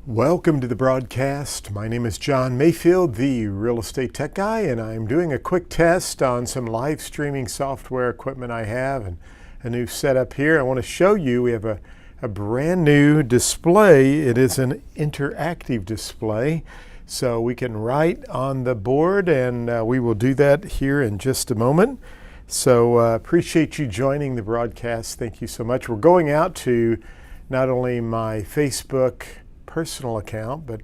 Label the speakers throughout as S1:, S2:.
S1: Welcome to the broadcast. My name is John Mayfield, the real estate tech guy, and I'm doing a quick test on some live streaming software equipment I have and a new setup here. I want to show you we have a brand new display. It is an interactive display, so we can write on the board, and we will do that here in just a moment. So appreciate you joining the broadcast. Thank you so much. We're going out to not only my Facebook personal account, but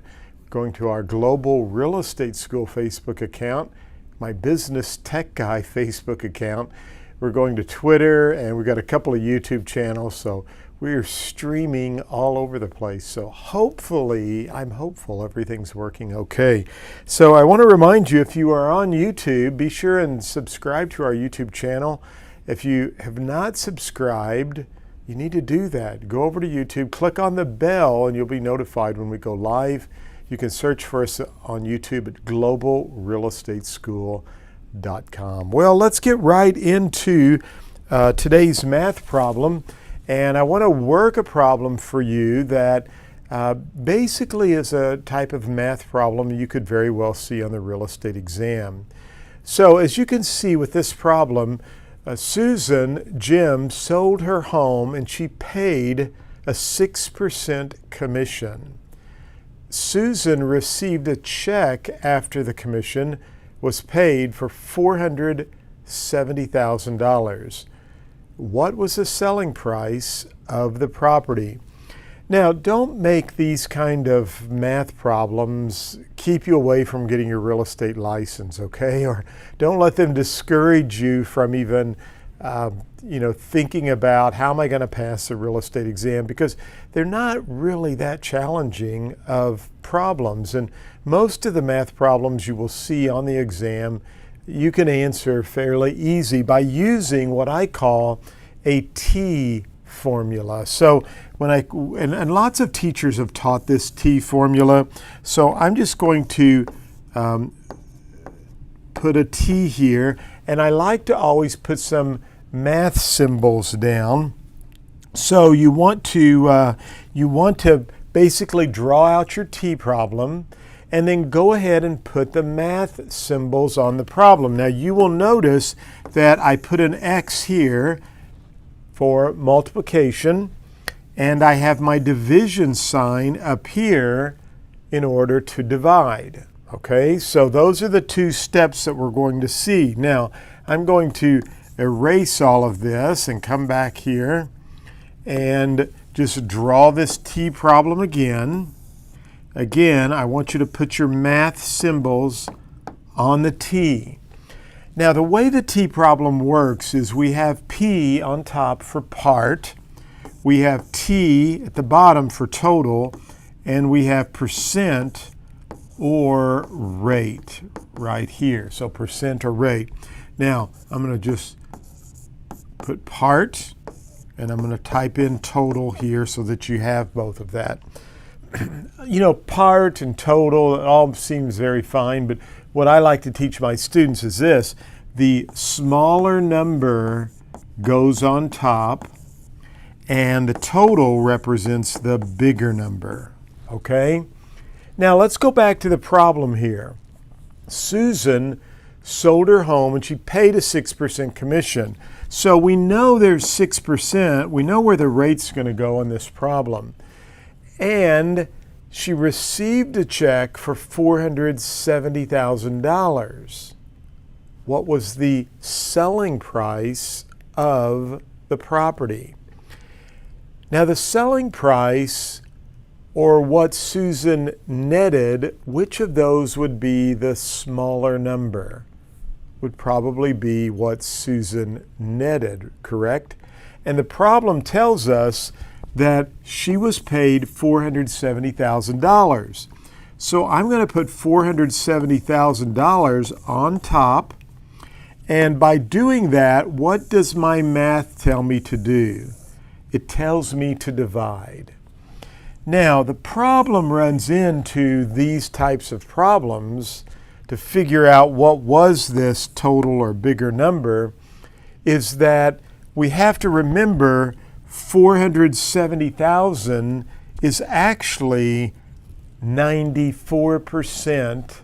S1: going to our Global Real Estate School Facebook account, my Business Tech Guy Facebook account. We're going to Twitter, and we've got a couple of YouTube channels, so we are streaming all over the place. So hopefully, I'm hopeful everything's working okay. So I want to remind you, if you are on YouTube, be sure and subscribe to our YouTube channel. If you have not subscribed, you need to do that. Go over to YouTube, click on the bell, and you'll be notified when we go live. You can search for us on YouTube at globalrealestateschool.com. Well, let's get right into today's math problem. And I want to work a problem for you that basically is a type of math problem you could very well see on the real estate exam. So as you can see with this problem, Susan Jim sold her home and she paid a 6% commission. Susan received a check after the commission was paid for $470,000. What was the selling price of the property? Now, don't make these kind of math problems keep you away from getting your real estate license, okay? Or don't let them discourage you from even, thinking about how am I going to pass the real estate exam, because they're not really that challenging of problems. And most of the math problems you will see on the exam, you can answer fairly easy by using what I call a T formula. So and lots of teachers have taught this T formula. So I'm just going to put a T here, and I like to always put some math symbols down. So you want to basically draw out your T problem, and then go ahead and put the math symbols on the problem. Now you will notice that I put an X here for multiplication, and I have my division sign up here in order to divide. Okay, so those are the two steps that we're going to see. Now, I'm going to erase all of this and come back here and just draw this T problem again. Again, I want you to put your math symbols on the T. Now, the way the T problem works is we have P on top for part, we have T at the bottom for total, and we have percent or rate right here. So percent or rate. Now, I'm going to just put part, and I'm going to type in total here so that you have both of that. Part and total, it all seems very fine, but what I like to teach my students is this: the smaller number goes on top, and the total represents the bigger number, okay? Now let's go back to the problem here. Susan sold her home and she paid a 6% commission. So we know there's 6%, we know where the rate's going to go on this problem. And she received a check for $470,000. What was the selling price of the property? Now the selling price, or what Susan netted, which of those would be the smaller number? Would probably be what Susan netted, correct? And the problem tells us that she was paid $470,000. So I'm going to put $470,000 on top. And by doing that, what does my math tell me to do? It tells me to divide. Now, the problem runs into these types of problems to figure out what was this total or bigger number, is that we have to remember 470,000 is actually 94%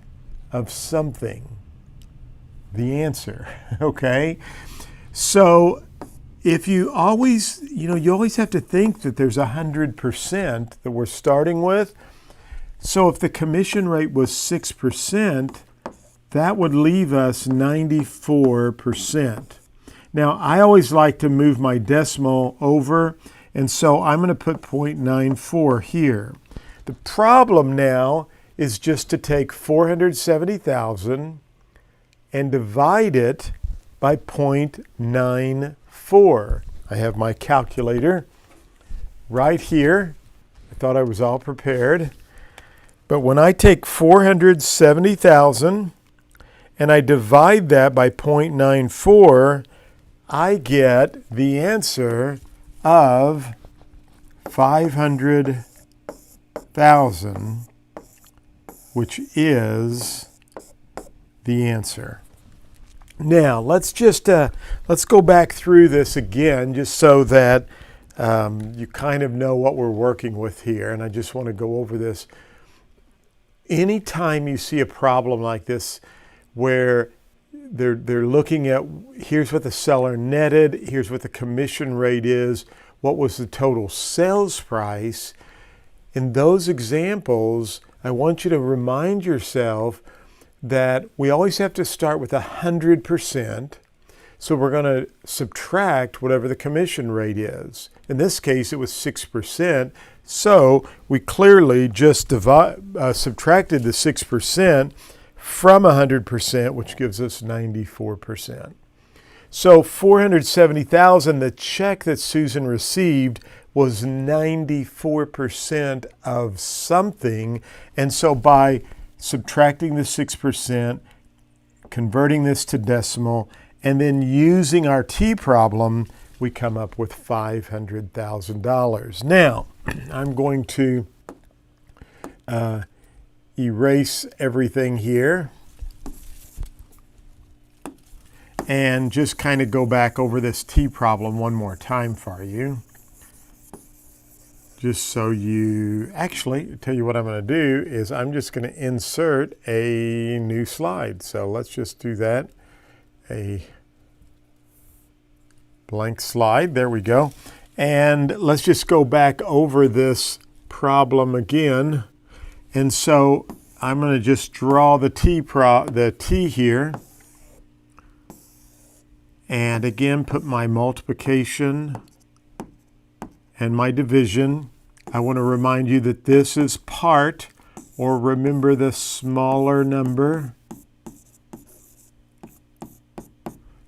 S1: of something. The answer, okay? So if you always, you always have to think that there's 100% that we're starting with. So if the commission rate was 6%, that would leave us 94%. Now, I always like to move my decimal over, and so I'm going to put 0.94 here. The problem now is just to take 470,000 and divide it by 0.94. I have my calculator right here. I thought I was all prepared. But when I take 470,000 and I divide that by 0.94, I get the answer of 500,000, which is the answer. Now, let's go back through this again, just so that you kind of know what we're working with here. And I just want to go over this. Anytime you see a problem like this, where they're looking at, here's what the seller netted, here's what the commission rate is, what was the total sales price. In those examples, I want you to remind yourself that we always have to start with 100%. So we're going to subtract whatever the commission rate is. In this case, it was 6%. So we clearly just subtracted the 6% from 100%, which gives us 94%. So 470,000, the check that Susan received was 94% of something. And so by subtracting the 6%, converting this to decimal, and then using our T problem, we come up with $500,000. Now, I'm going to erase everything here and just kind of go back over this T problem one more time for you. Just so you, actually, tell you what I'm going to do is I'm just going to insert a new slide. So let's just do that. A blank slide, there we go. And let's just go back over this problem again. And so I'm going to just draw the T here. And again, put my multiplication and my division. I want to remind you that this is part, or remember the smaller number.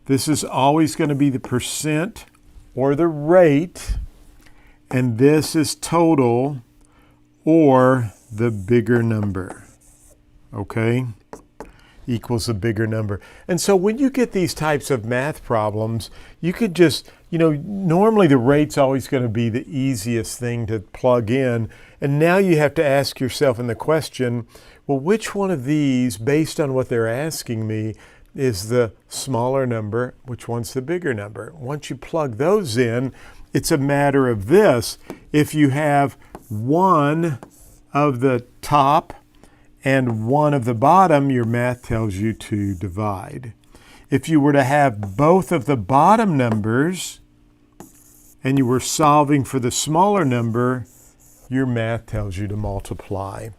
S1: This is always going to be the percent or the rate, and this is total or the bigger number, okay? Equals a bigger number. And so when you get these types of math problems, you could just, normally the rate's always going to be the easiest thing to plug in. And now you have to ask yourself in the question, well, which one of these, based on what they're asking me, is the smaller number, which one's the bigger number? Once you plug those in, it's a matter of this. If you have one of the top and one of the bottom, your math tells you to divide. If you were to have both of the bottom numbers and you were solving for the smaller number, your math tells you to multiply.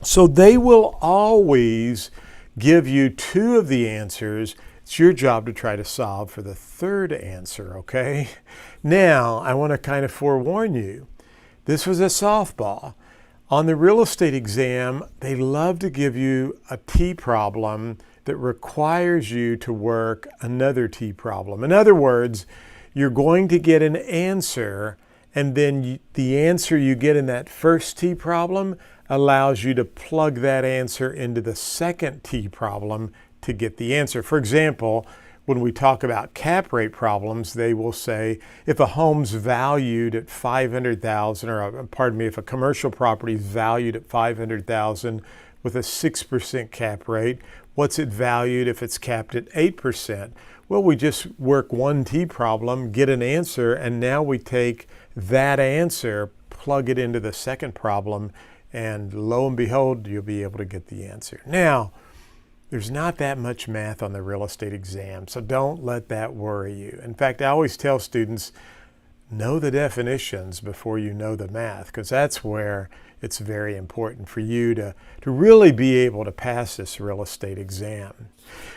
S1: So they will always give you two of the answers. It's your job to try to solve for the third answer, okay? Now, I want to kind of forewarn you. This was a softball. On the real estate exam, they love to give you a T problem that requires you to work another T problem. In other words, you're going to get an answer, and then the answer you get in that first T problem allows you to plug that answer into the second T problem to get the answer. For example, when we talk about cap rate problems, they will say if a home's valued at $500,000, or pardon me, if a commercial property is valued at $500,000 with a 6% cap rate, what's it valued if it's capped at 8%? Well, we just work one T problem, get an answer, and now we take that answer, plug it into the second problem, and lo and behold, you'll be able to get the answer. Now, there's not that much math on the real estate exam, so don't let that worry you. In fact, I always tell students, know the definitions before you know the math, because that's where it's very important for you to really be able to pass this real estate exam.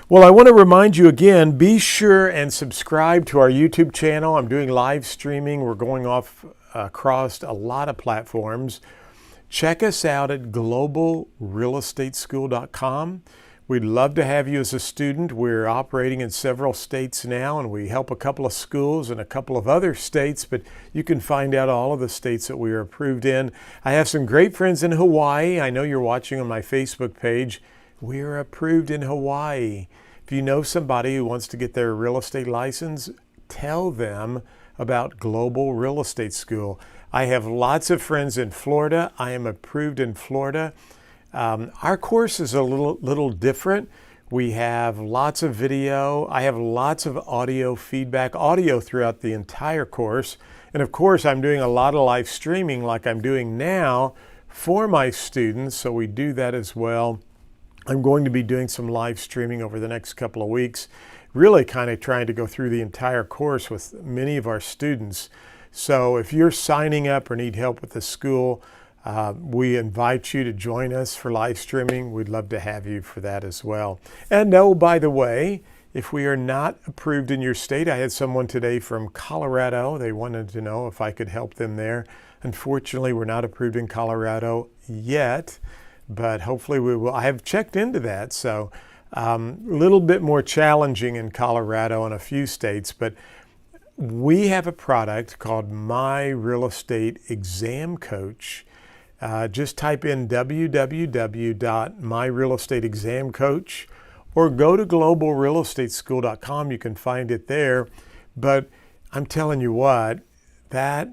S1: Well, I want to remind you again, be sure and subscribe to our YouTube channel. I'm doing live streaming. We're going off across a lot of platforms. Check us out at globalrealestateschool.com. We'd love to have you as a student. We're operating in several states now, and we help a couple of schools in a couple of other states, but you can find out all of the states that we are approved in. I have some great friends in Hawaii. I know you're watching on my Facebook page. We are approved in Hawaii. If you know somebody who wants to get their real estate license, tell them about Global Real Estate School. I have lots of friends in Florida. I am approved in Florida. Our course is a little different. We have lots of video. I have lots of audio feedback, audio throughout the entire course. And of course, I'm doing a lot of live streaming like I'm doing now for my students, so we do that as well. I'm going to be doing some live streaming over the next couple of weeks, really kind of trying to go through the entire course with many of our students. So if you're signing up or need help with the school, we invite you to join us for live streaming. We'd love to have you for that as well. And oh, by the way, if we are not approved in your state, I had someone today from Colorado. They wanted to know if I could help them there. Unfortunately, we're not approved in Colorado yet, but hopefully we will. I have checked into that, so a little bit more challenging in Colorado and a few states, but we have a product called My Real Estate Exam Coach. Just type in www.myrealestateexamcoach or go to globalrealestateschool.com. You can find it there. But I'm telling you what, that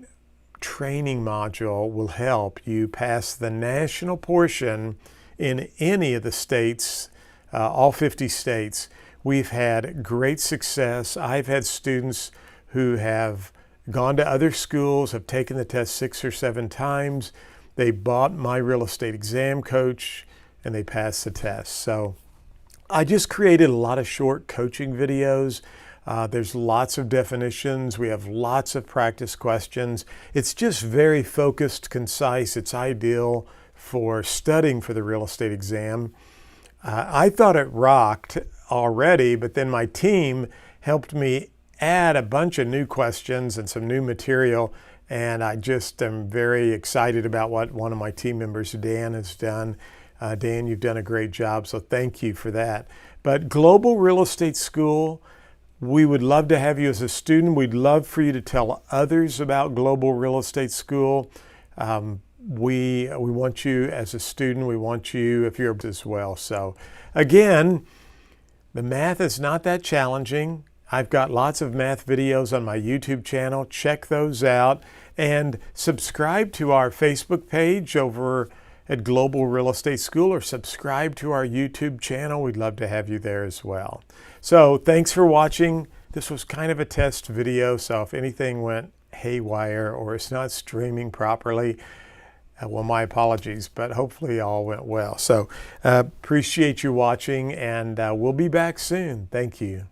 S1: training module will help you pass the national portion in any of the states, all 50 states. We've had great success. I've had students who have gone to other schools, have taken the test 6 or 7 times. They bought My Real Estate Exam Coach and they passed the test. So I just created a lot of short coaching videos. There's lots of definitions. We have lots of practice questions. It's just very focused, concise. It's ideal for studying for the real estate exam. I thought it rocked already, but then my team helped me add a bunch of new questions and some new material. And I just am very excited about what one of my team members, Dan, has done. Dan, you've done a great job, so thank you for that. But Global Real Estate School, we would love to have you as a student. We'd love for you to tell others about Global Real Estate School. We want you as a student. We want you if you're as well. So again, the math is not that challenging. I've got lots of math videos on my YouTube channel. Check those out and subscribe to our Facebook page over at Global Real Estate School, or subscribe to our YouTube channel. We'd love to have you there as well. So thanks for watching. This was kind of a test video, so if anything went haywire or it's not streaming properly, well, my apologies, but hopefully all went well. So appreciate you watching, and we'll be back soon. Thank you.